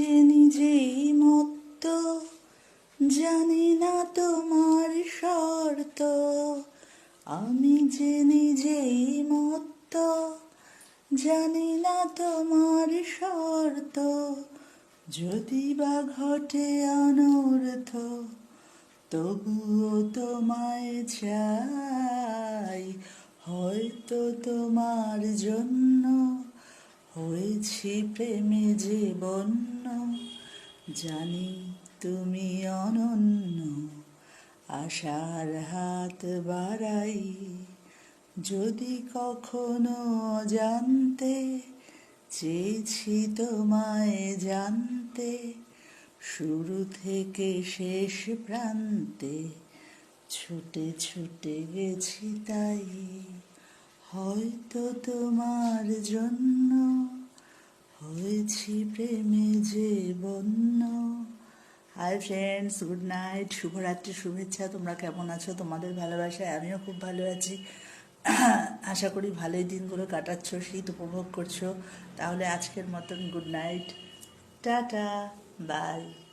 যে নিজেই মত্ত, জানি না তোমার শর্ত। আমি যে নিজেই মত্ত, জানি না তোমার শর্ত। যদি বা ঘটে অনর্থ, তবুও তোমায় চাই। হয়তো তোমার জন্য হয়েছি প্রেমে যে বন্য। জানি তুমি অনন্য, আশার হাত বাড়াই। যদি কখনো জানতে চেয়েছি তোমায় জানতে, শুরু থেকে শেষ প্রান্তে ছুটে ছুটে গেছি তাই। হয়তো তোমার জন্য হয়েছি প্রেমে যে বন্য। হাই ফ্রেন্ডস, গুড নাইট, শুভরাত্রি, শুভেচ্ছা। তোমরা কেমন আছো? তোমাদের ভালোবাসায় আমিও খুব ভালো আছি। আশা করি ভালোই দিনগুলো কাটাচ্ছ, শীত উপভোগ করছো। তাহলে আজকের মতন গুড নাইট, টাটা, বাই।